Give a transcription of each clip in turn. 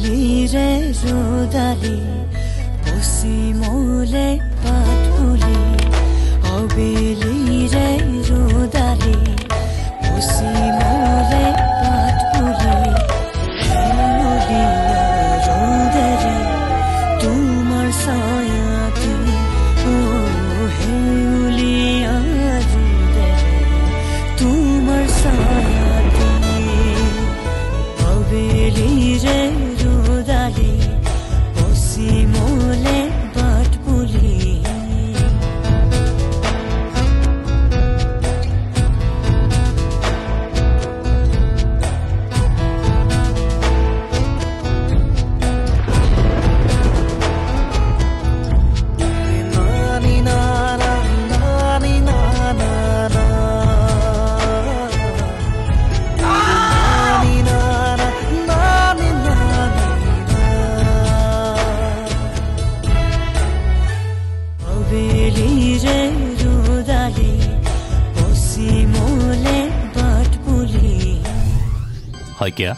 अबेलीरे रोदाली पश्चिमले पाटपुली अबेलीरे रोदाली पश्चिमले पाटपुली हेउलिया रौदरी तुमार सायाती ओ हेउलिया रौदरी तुमार सायाती अबेलीरे रोदाली पश्चिमले पाटपुली হয় কিয়া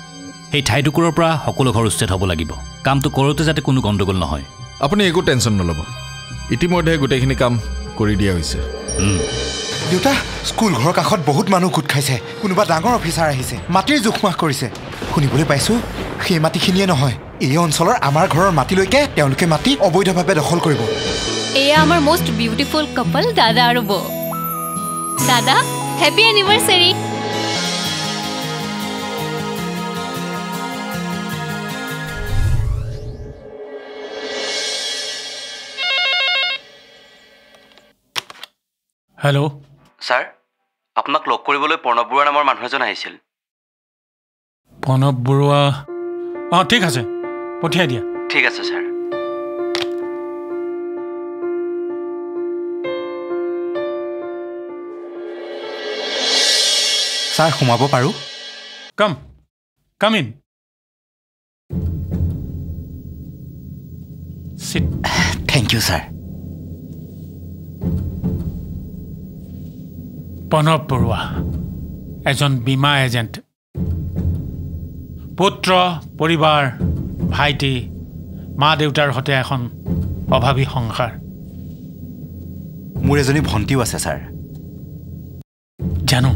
এই ঠাইটুকুৰৰ পৰা সকলো ঘৰ উচ্ছেদ হ'ব লাগিব কামটো কৰোতে যাতে কোনো গণ্ডগোল নহয় আপুনি একো টেনচন নল'ব ইতিমধ্যে গোটেইখিনি কাম কৰি দিয়া হৈছে দেউতা স্কুল ঘৰৰ কাষত বহুত মানুহ গোট খাইছে কোনোবা ডাঙৰ অফিচাৰ আহিছে মাটিৰ জোখমাখ কৰিছে শুনিবলৈ পাইছোঁ সেই মাটিখিনিয়ে নহয় এই অঞ্চলৰ আমাৰ ঘৰৰ মাটিলৈকে তেওঁলোকে মাটি অবৈধভাৱে দখল কৰিব এয়া আমাৰ মোষ্ট বিউটিফুল কাপল দাদা আৰু বৌ দাদা হেপী এনিভাৰ্সাৰী হেল্ল' ছাৰ আপোনাক লগ কৰিবলৈ প্ৰণৱ বৰুৱা নামৰ মানুহ এজন আহিছিল প্ৰণৱ বৰুৱা অঁ ঠিক আছে পঠিয়াই দিয়া ঠিক আছে ছাৰ ছাৰ সোমাব পাৰোঁ come in thank you sir Pranab Barua এজন বীমা এজেণ্ট পুত্ৰ পৰিবাৰ ভাইটি মা দেউতাৰ সৈতে এখন অভাৱী সংসাৰ মোৰ এজনী ভণ্টিও আছে ছাৰ জানো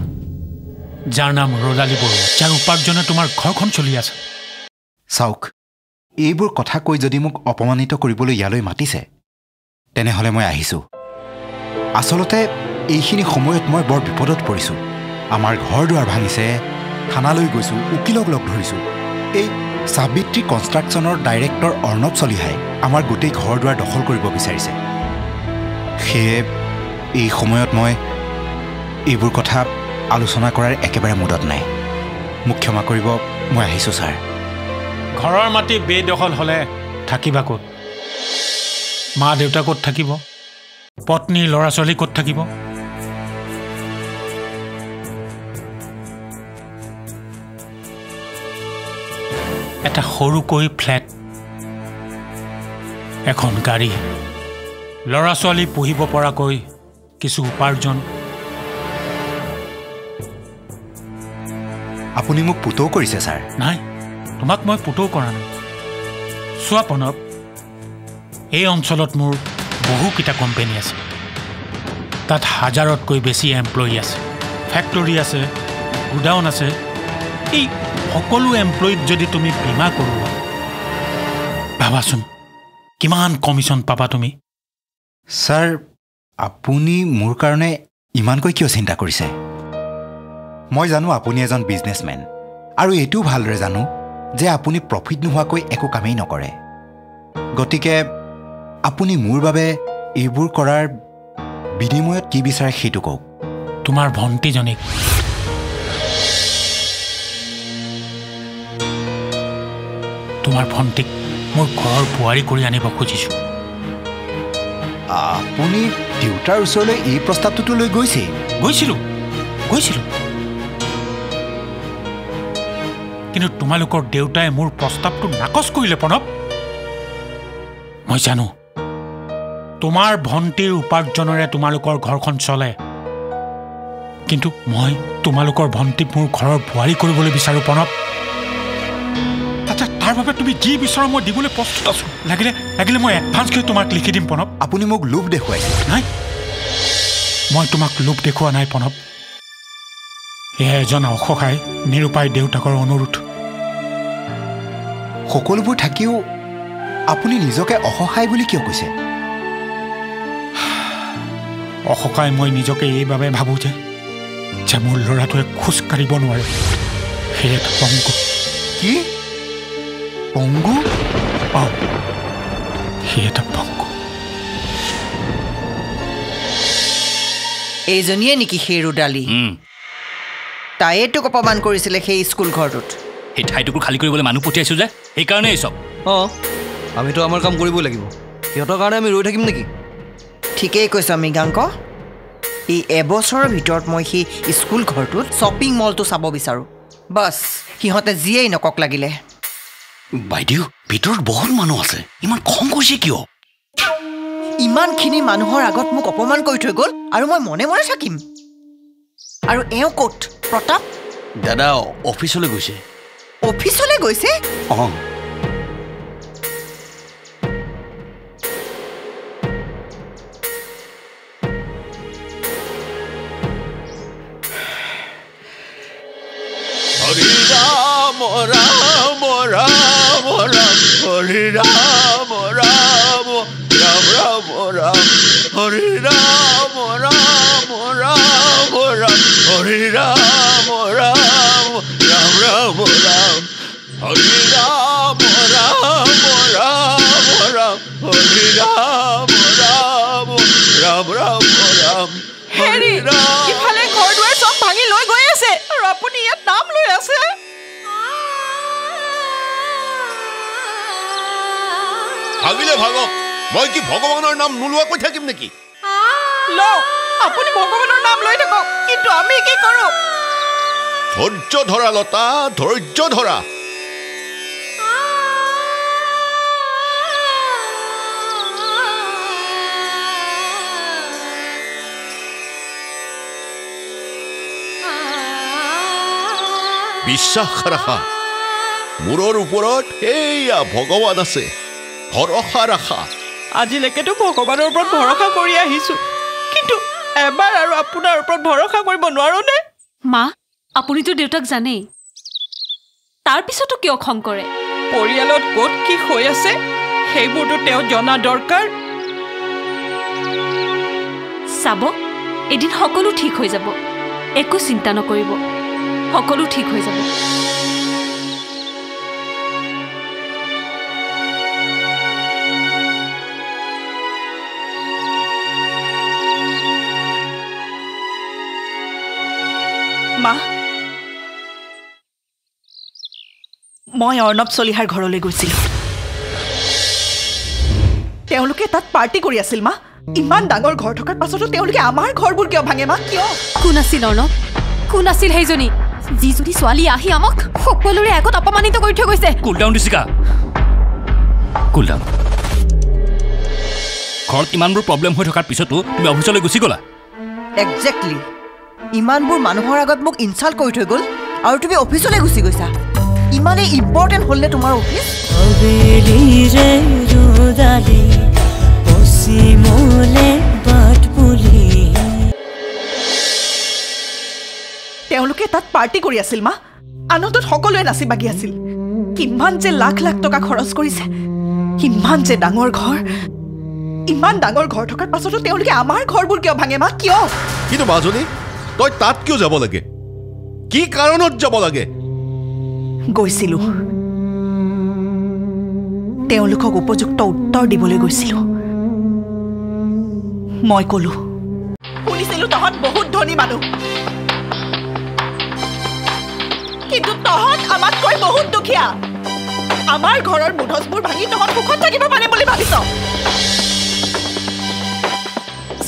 যাৰ নাম ৰ'দালি বৰুৱা যাৰ উপাৰ্জনে তোমাৰ ঘৰখন চলি আছে চাওক এইবোৰ কথা কৈ যদি মোক অপমানিত কৰিবলৈ ইয়ালৈ মাতিছে তেনেহ'লে মই আহিছোঁ আচলতে এইখিনি সময়ত মই বৰ বিপদত পৰিছোঁ আমাৰ ঘৰ দুৱাৰ ভাঙিছে থানালৈ গৈছোঁ উকিলক লগ ধৰিছোঁ এই সাবিত্ৰী কনষ্ট্ৰাকশ্যনৰ ডাইৰেক্টৰ অৰ্ণৱ চলিহাই আমাৰ গোটেই ঘৰ দুৱাৰ দখল কৰিব বিচাৰিছে সেয়ে এই সময়ত মই এইবোৰ কথা আলোচনা কৰাৰ একেবাৰে মুডত নাই মোক ক্ষমা কৰিব মই আহিছোঁ ছাৰ ঘৰৰ মাটি বেদখল হ'লে থাকিবা ক'ত মা দেউতা ক'ত থাকিব পত্নী ল'ৰা ছোৱালী ক'ত থাকিব এটা সৰুকৈ ফ্লেট এখন গাড়ী ল'ৰা ছোৱালী পঢ়িব পৰাকৈ কিছু উপাৰ্জন আপুনি মোক পুতৌ কৰিছে ছাৰ নাই তোমাক মই পুতৌ কৰা নাই চোৱা প্ৰণৱ এই অঞ্চলত মোৰ বহুকেইটা কোম্পানী আছে তাত হাজাৰতকৈ বেছি এমপ্লয়ী আছে ফেক্টৰী আছে গুডাউন আছে এই সকলো এমপ্লয়ীত যদি তুমি বীমা কৰোৱা ভাবাচোন কিমান কমিশ্যন পাবা তুমি ছাৰ আপুনি মোৰ কাৰণে ইমানকৈ কিয় চিন্তা কৰিছে মই জানো আপুনি এজন বিজনেছমেন আৰু এইটোও ভালদৰে জানো যে আপুনি প্ৰফিট নোহোৱাকৈ একো কামেই নকৰে গতিকে আপুনি মোৰ বাবে এইবোৰ কৰাৰ বিনিময়ত কি বিচাৰে সেইটো কওক তোমাৰ ভণ্টিজনীক তোমাৰ ভণ্টিক মোৰ ঘৰৰ বোৱাৰী কৰি আনিব খুজিছোঁ আপুনি দেউতাৰ ওচৰলৈ এই প্ৰস্তাৱটোতো লৈ গৈছিলোঁ কিন্তু তোমালোকৰ দেউতাই মোৰ প্ৰস্তাৱটো নাকচ কৰিলে প্ৰণৱ মই জানো তোমাৰ ভণ্টিৰ উপাৰ্জনেৰে তোমালোকৰ ঘৰখন চলে কিন্তু মই তোমালোকৰ ভণ্টিক মোৰ ঘৰৰ বোৱাৰী কৰিবলৈ বিচাৰোঁ প্ৰণৱ তাৰ বাবে তুমি যি বিচৰা মই দিবলৈ প্ৰস্তুত আছোঁ লাগিলে মই এডভান্স কৰি তোমাক লিখি দিম প্ৰণৱ আপুনি মোক লোভ দেখুৱাইছে নাই মই তোমাক লোভ দেখুওৱা নাই প্ৰণৱ এয়া এজন অসহায় নিৰুপায় দেউতাকৰ অনুৰোধ সকলোবোৰ থাকিও আপুনি নিজকে অসহায় বুলি কিয় কৈছে অসহায় মই নিজকে এইবাবে ভাবোঁ যে মোৰ ল'ৰাটোৱে খোজ কাঢ়িব নোৱাৰে সেই এটা পংগু কি পংগু সেই এটা পংগু এইজনীয়ে নেকি সেই ৰুদালি তাইয়ে তোক অপমান কৰিছিলে সেই স্কুল ঘৰটোত সেই ঠাইটুকুৰ খালী কৰিবলৈ মানুহ পঠিয়াইছোঁ যে সেইকাৰণে এই চব আমিতো আমাৰ কাম কৰিবই লাগিব সিহঁতৰ কাৰণে আমি ৰৈ থাকিম নেকি ঠিকেই কৈছ মৃগাংক এই এবছৰৰ ভিতৰত মই সেই স্কুল ঘৰটোত শ্বপিং মলটো চাব বিচাৰোঁ বাছ সিহঁতে যিয়েই নকক লাগিলে বাইদেউ ভিতৰত বহুত মানুহ আছে ইমান খং কৰিছে কিয় ইমানখিনি মানুহৰ আগত মোক অপমান কৰি থৈ গ'ল আৰু মই মনে মনে থাকিম আৰু এওঁ ক'ত প্ৰতাপ দাদা অফিচলৈ গৈছে অফিচলৈ গৈছে হৰি ৰাম ৰাম ৰাম ৰাম হৰি ৰাম ৰাম ৰাম ৰাম ৰাম হৰি ৰাম ৰাম ৰাম ৰাম হৰি ৰাম ৰাম ৰাম ৰাম ৰাম হৰি ৰাম ৰাম ৰাম ৰাম হৰি ৰাম ৰাম ৰাম ৰাম ৰাম হেৰি ইফালে ঘৰ দুৱাৰ চব ভাঙি লৈ গৈ আছে আৰু আপুনি ইয়াত নাম লৈ আছে ভাগিলে ভাগক মই কি ভগৱানৰ নাম নোলোৱাকৈ থাকিম নেকি আপুনি ভগৱানৰ নাম লৈ থাকক কিন্তু আমি কি কৰোঁ ধৈৰ্য ধৰা লতা ধৈৰ্য ধৰা বিশ্বাস ৰাখা মূৰৰ ওপৰত সেয়া ভগৱান আছে ভৰসা ৰাখা আজিলৈকেতো ভগৱানৰ ওপৰত ভৰসা কৰি আহিছোঁ কিন্তু এবাৰ আৰু আপোনাৰ ওপৰত ভৰসা কৰিব নোৱাৰো নে মা আপুনিতো দেউতাক জানেই তাৰপিছতো কিয় খং কৰে পৰিয়ালত ক'ত কি হৈ আছে সেইবোৰতো তেওঁ জনা দৰকাৰ চাব এদিন সকলো ঠিক হৈ যাব একো চিন্তা নকৰিব সকলো ঠিক হৈ যাব মা মই অৰ্ণৱ চলিহাৰ ঘৰলৈ গৈছিলোঁ তেওঁলোকে তাত পাৰ্টি কৰি আছিল মা ইমান ডাঙৰ ঘৰ থকাৰ পাছতো তেওঁলোকে আমাৰ ঘৰবোৰ কিয় ভাঙে মা কিয় কোন আছিল অৰ্ণৱ কোন আছিল সেইজনী যিজনী ছোৱালী আহি আমাক সকলোৰে আগত অপমানিত কৰি থৈ গৈছে কুল ডাউন দিছিকা কুল ডাউন ঘৰত ইমানবোৰ প্ৰব্লেম হৈ থকাৰ পিছতো তুমি অফিচলৈ গুচি গ'লা একজেক্টলি ইমানবোৰ মানুহৰ আগত মোক ইনচাল্ট কৰি থৈ গ'ল আৰু তুমি অফিচলৈ গুচি গৈছা ইমানেই ইম্পৰ্টেণ্ট হ'ল নে তোমাৰ অফিচ অবেলিৰে ৰুদালি পশ্চিমলে বাট বুলি তেওঁলোকে তাত পাৰ্টি কৰি আছিল মা আনন্দত সকলোৱে নাচি বাগি আছিল কিমান যে লাখ লাখ টকা খৰচ কৰিছে কিমান যে ডাঙৰ ঘৰ ইমান ডাঙৰ ঘৰ থকাৰ পাছতো তেওঁলোকে আমাৰ ঘৰবোৰ কিয় ভাঙে মা কিয় কিন্তু মাজনী তই তাত কিয় যাব লাগে কি কাৰণত যাব লাগে গৈছিলোঁ তেওঁলোকক উপযুক্ত উত্তৰ দিবলৈ গৈছিলোঁ মই ক'লো শুনিছিলোঁ তহঁত বহুত ধনী মানুহ কিন্তু তহঁত আমাতকৈ বহুত দুখীয়া আমাৰ ঘৰৰ মুধচবোৰ ভাঙি তহঁত সুখত থাকিব পাৰে বুলি ভাবিছ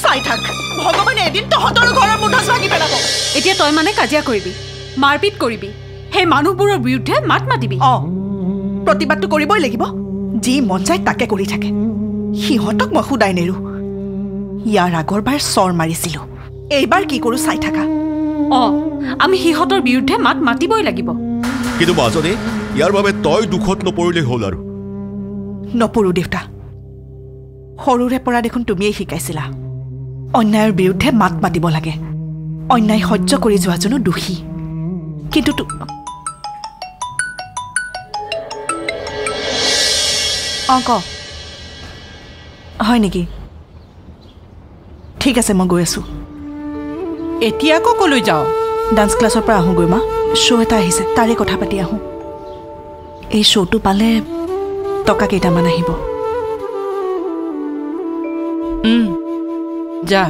চাই থাক ভগৱানে এদিন তহঁতৰ ঘৰৰ মুধচ ভাঙি পেলাব এতিয়া তই মানে কাজিয়া কৰিবি মাৰপিট কৰিবি সেই মানুহবোৰৰ বিৰুদ্ধে মাত মাতিবি প্ৰতিবাদটো কৰিবই লাগিব যি মন যায় তাকে কৰি থাকে সিহঁতক মই সুদাই নেৰো ইয়াৰ আগৰবাৰ চৰ মাৰিছিলোঁ এইবাৰ কি কৰোঁ চাই থাকা আমি সিহঁতৰ বিৰুদ্ধে মাত মাতিবই লাগিব কিন্তু মাজনী ইয়াৰ বাবে তই দুখত নপৰিলেই হ'ল আৰু নপৰো দেউতা সৰুৰে পৰা দেখোন তুমিয়েই শিকাইছিলা অন্যায়ৰ বিৰুদ্ধে মাত মাতিব লাগে অন্যায় সহ্য কৰি যোৱাজনো দোষী কিন্তু ক হয় নেকি ঠিক আছে মই গৈ আছোঁ এতিয়া আকৌ কলৈ যাওঁ ডান্স ক্লাছৰ পৰা আহোঁগৈ মা শ্ব' এটা আহিছে তাৰে কথা পাতি আহোঁ এই শ্ব'টো পালে টকা কেইটামান আহিব যা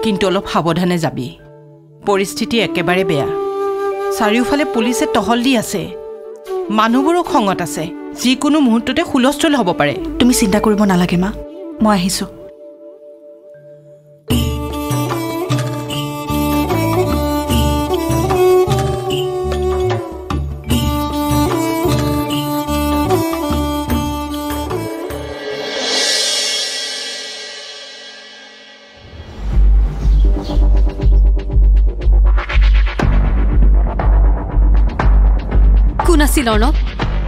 কিন্তু অলপ সাৱধানে যাবি পৰিস্থিতি একেবাৰে বেয়া চাৰিওফালে পুলিচে টহল দি আছে মানুহবোৰো খঙত আছে যিকোনো মুহূৰ্ততে হুলস্থুল হ'ব পাৰে তুমি চিন্তা কৰিব নালাগে মা মই আহিছোঁ কোন আছিল অৰ্ণৱ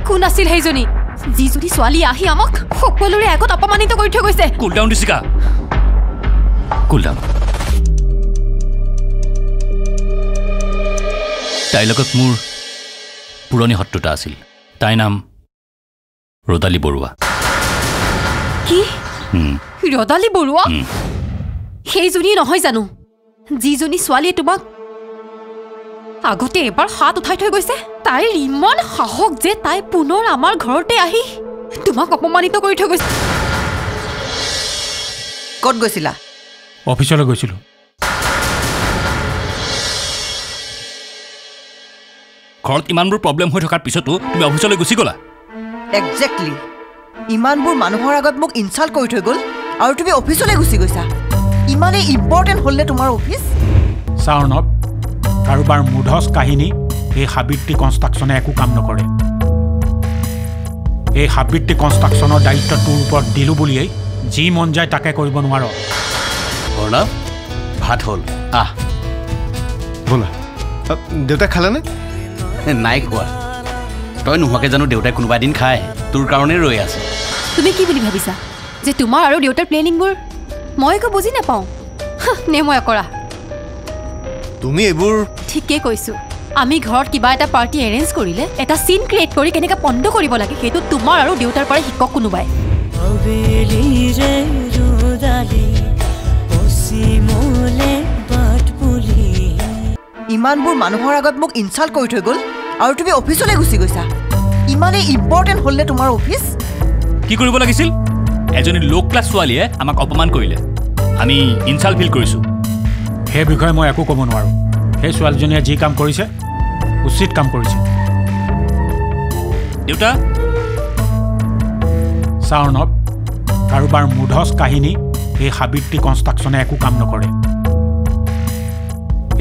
কোন আছিল সেইজনী যিজনী ছোৱালী আহি আমাক সকলোৰে আগত অপমানিত কৰি থৈ গৈছে কুল ডাউন দিছিকা কুল ডাউন তাইৰ লগত মোৰ পুৰণি শত্ৰুতা আছিল তাইৰ নাম ৰদালী বৰুৱা কি ৰদালী বৰুৱা সেইজনী নহয় জানো যিজনী ছোৱালীয়ে তোমাক আগতে এবাৰ হাত উঠাই থৈ গৈছে তাইৰ ইমান সাহস যে তাই পুনৰ আমাৰ ঘৰতে আহি তোমাক অপমানিত কৰি থৈ গৈছে ক'ত গৈছিলা অফিচলৈ গৈছিলোঁ ঘৰত ইমানবোৰ প্ৰব্লেম হৈ থকাৰ পিছতো তুমি অফিচলৈ গুচি গ'লা একজেক্টলি ইমানবোৰ মানুহৰ আগত মোক ইনচাল্ট কৰি থৈ গ'ল আৰু তুমি অফিচলৈ গুচি গৈছা ইমানেই ইম্পৰ্টেণ্ট হ'লনে তোমাৰ অফিচ চাৰ্ণৱ কাৰোবাৰ মুধচ কাহিনী এই সাবিত্ৰী কনষ্ট্ৰাকশ্যনে একো কাম নকৰে এই সাবিত্ৰী কনষ্ট্ৰাকশ্যনৰ দায়িত্ব তোৰ ওপৰত দিলোঁ বুলিয়েই যি মন যায় তাকে কৰিব নোৱাৰ অৰ্ণৱ ভাত হ'ল আহ ব'লা দেউতাই খালেনে নাই খোৱা তই নোহোৱাকৈ জানো দেউতাই কোনোবা এদিন খায় তোৰ কাৰণে ৰৈ আছে তুমি কি বুলি ভাবিছা যে তোমাৰ আৰু দেউতাৰ প্লেনিংবোৰ মই একো বুজি নাপাওঁ নে মই কৰা তুমি এইবোৰ ঠিকেই কৈছোঁ আমি ঘৰত কিবা এটা পাৰ্টি এৰেঞ্জ কৰিলে এটা চিন ক্ৰিয়েট কৰি কেনেকৈ বন্ধ কৰিব লাগে সেইটো তোমাৰ আৰু দেউতাৰ পৰা শিকক কোনোবাই ইমানবোৰ মানুহৰ আগত মোক ইনচাল্ট কৰি থৈ গ'ল আৰু তুমি অফিচলৈ গুচি গৈছা ইমানেই ইম্পৰ্টেণ্ট হ'লনে তোমাৰ অফিচ কি কৰিব লাগিছিল এজনী ল' ক্লাছ ছোৱালীয়ে আমাক অপমান কৰিলে আমি ইনচাল্ট ফিল কৰিছোঁ সেই বিষয়ে মই একো ক'ব নোৱাৰোঁ সেই ছোৱালীজনীয়ে যি কাম কৰিছে উচিত কাম কৰিছে দেউতা চাৰ্ণৱ কাৰোবাৰ মুধচ কাহিনী এই সাবিত্ৰী কনষ্ট্ৰাকশ্যনে একো কাম নকৰে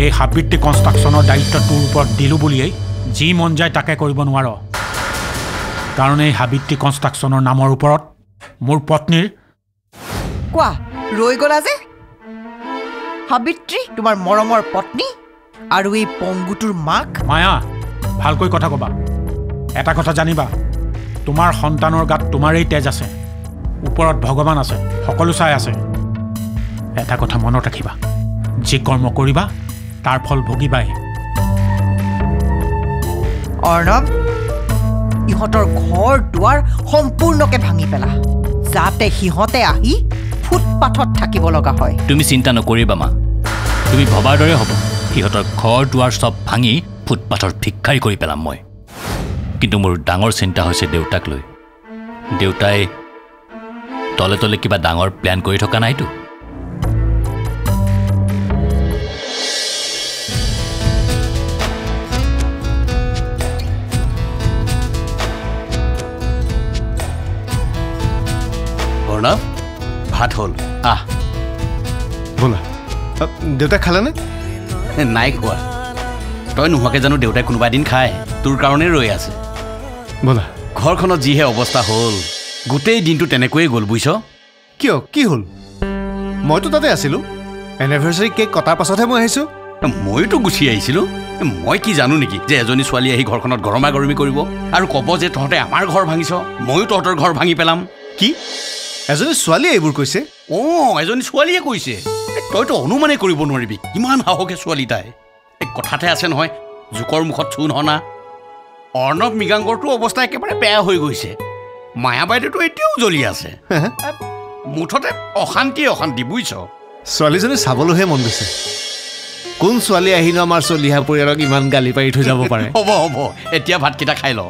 এই সাবিত্ৰী কনষ্ট্ৰাকশ্যনৰ দায়িত্ব তোৰ ওপৰত দিলোঁ বুলিয়েই যি মন যায় তাকে কৰিব নোৱাৰ কাৰণ এই সাবিত্ৰী কনষ্ট্ৰাকশ্যনৰ নামৰ ওপৰত মোৰ পত্নীৰ কোৱা ৰৈ গ'লা যে সাবিত্ৰী তোমাৰ মৰমৰ পত্নী আৰু এই পংগুটোৰ মাক মায়া ভালকৈ কথা ক'বা এটা কথা জানিবা তোমাৰ সন্তানৰ গাত তোমাৰেই তেজ আছে ওপৰত ভগৱান আছে সকলো চাই আছে এটা কথা মনত ৰাখিবা যি কৰ্ম কৰিবা তাৰ ফল ভুগিবাই অৰ্ণৱ ইহঁতৰ ঘৰ দুৱাৰ সম্পূৰ্ণকৈ ভাঙি পেলা যাতে সিহঁতে আহি ফুটপাথত থাকিব লগা হয় তুমি চিন্তা নকৰিবা মা তুমি ভবাৰ দৰে হ'ব সিহঁতৰ ঘৰ দুৱাৰ চব ভাঙি ফুটপাথৰ ভিক্ষাৰী কৰি পেলাম মই কিন্তু মোৰ ডাঙৰ চিন্তা হৈছে দেউতাক লৈ দেউতাই তলে তলে কিবা ডাঙৰ প্লেন কৰি থকা নাইতো অৰ্ণৱ ভাত হ'ল আহ ব'লা দেউতাই খালেনে নাই খোৱা তই নোহোৱাকৈ জানো দেউতাই কোনোবা এদিন খায় তোৰ কাৰণে ৰৈ আছে ব'লা ঘৰখনত যিহে অৱস্থা হ'ল গোটেই দিনটো তেনেকৈয়ে গ'ল বুজিছ কিয় কি হ'ল মইতো তাতে আছিলোঁ এনিভাৰ্চাৰী কেক কটাৰ পাছতহে মই আহিছোঁ ময়োতো গুচি আহিছিলোঁ মই কি জানো নেকি যে এজনী ছোৱালী আহি ঘৰখনত গৰমা গৰমি কৰিব আৰু ক'ব যে তহঁতে আমাৰ ঘৰ ভাঙিছ, ময়ো তহঁতৰ ঘৰ ভাঙি পেলাম। কি এজনী ছোৱালীয়ে এইবোৰ কৈছে? এজনী ছোৱালীয়ে কৈছে। তইতো অনুমানেই কৰিব নোৱাৰিবি ইমান সাহসে ছোৱালী তাই। এই কথাতে আছে নহয়, জোকৰ মুখত চূণ হনা। অৰ্ণৱ মৃগাংকৰটো অৱস্থা একেবাৰে বেয়া হৈ গৈছে। মায়া বাইদেউতো এতিয়াও জ্বলি আছে। মুঠতে অশান্তি বুজিছ। ছোৱালীজনী চাবলৈহে মন গৈছে। কোন ছোৱালী আহিনো আমাৰ চলিহা পৰিয়ালক ইমান গালি পাৰি থৈ যাব পাৰে? হ'ব এতিয়া ভাতকেইটা খাই ল।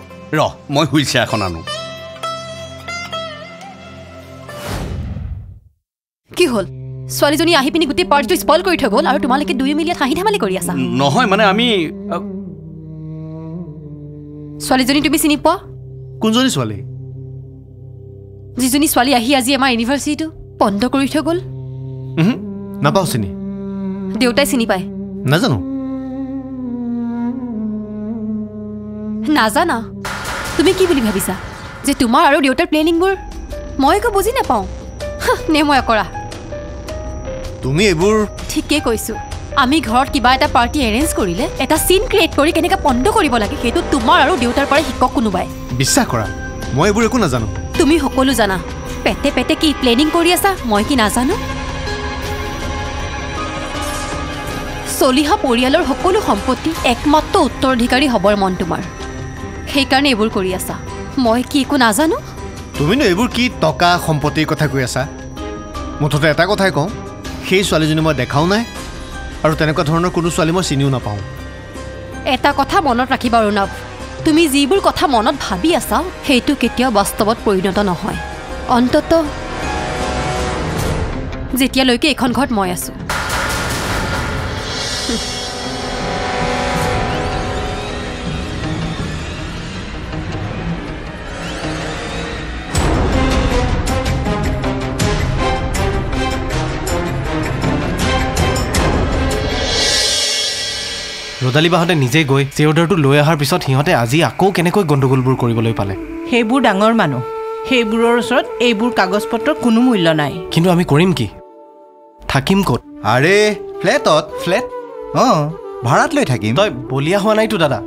মই হুইল চেয়াৰ এখন আনো। কি হ'ল? ছোৱালীজনী আহি পিনি গোটেই পাৰ্টিটো স্পইল কৰি থৈ গ'ল আৰু তোমালোকে দুই মিলি হাঁহি ধেমালি কৰি আছা। নহয় মানে আমি ছোৱালীজনী তুমি চিনি পোৱা? কোনজনী ছোৱালী? যিজনী ছোৱালী আহি আজি আমাৰ ইউনিভাৰ্চিটিটো বন্ধ কৰি থৈ গ'ল। নাপাওঁ চিনি। দেউতাই চিনি পায়? নাজানো। নাজানা? তুমি কি বুলি ভাবিছা যে তোমাৰ আৰু দেউতাৰ প্লেনিংবোৰ মই একো বুজি নাপাওঁ নে মই কৰা? তুমি এইবোৰ ঠিকেই কৈছো। আমি ঘৰত কিবা এটা পাৰ্টি এৰেঞ্জ কৰিলে এটা চিন ক্ৰিয়েট কৰি কেনেকৈ বন্ধ কৰিব লাগে সেইটো তোমাৰ আৰু দেউতাৰ পৰা শিকক কোনোবাই। বিশ্বাস কৰা মই এইবোৰ একো নাজানো। তুমি সকলো জানা। পেটে পেটে কি প্লেনিং কৰি আছা মই কি নাজানো? চলিহা পৰিয়ালৰ সকলো সম্পত্তি একমাত্ৰ উত্তৰাধিকাৰী হ'বৰ মন তোমাৰ, সেইকাৰণে এইবোৰ কৰি আছা। মই কি একো নাজানো? তুমিনো এইবোৰ কি টকা সম্পত্তিৰ কথা কৈ আছা? মুঠতে এটা কথাই কওঁ, সেই ছোৱালীজনী মই দেখাও নাই আৰু তেনেকুৱা ধৰণৰ কোনো ছোৱালী মই চিনিও নাপাওঁ। এটা কথা মনত ৰাখিবা অৰ্ণৱ, তুমি যিবোৰ কথা মনত ভাবি আছা সেইটো কেতিয়াও বাস্তৱত পৰিণত নহয়, অন্তত যেতিয়ালৈকে এইখন ঘৰত মই আছো। ৰদালি বাহঁতে নিজে গৈ চেয়ৰডাৰটো লৈ অহাৰ পিছত সিহঁতে আজি আকৌ কেনেকৈ গণ্ডগোলবোৰ কৰিবলৈ পালে? সেইবোৰ ডাঙৰ মানুহ, সেইবোৰৰ ওচৰত এইবোৰ কাগজ পত্ৰৰ কোনো মূল্য নাই। কিন্তু আমি কৰিম কি? থাকিম ক'ত? আৰে ফ্লেটত। ফ্লেট? ভাড়াত লৈ থাকিম। তই বলিয়া হোৱা নাইতো দাদা।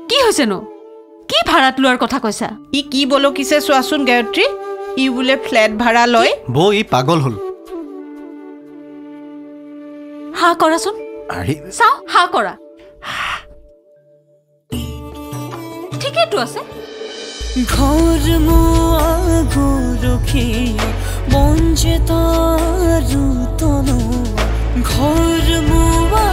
কি হৈছেনো? কি ভাড়াত লোৱাৰ কথা কৈছা? ই কি বলকিছে চোৱাচোন গায়ত্ৰী। ই বোলে ফ্লেট ভাড়া লয়। বৌ ই পাগল হ'ল। হা কৰাচোন। চাও হা কৰা। ঠিকেইতো আছে। ঘৰ মোৱা গৰখীয়া বঞ্চিত আৰু তনোৱা ঘৰ মোৱা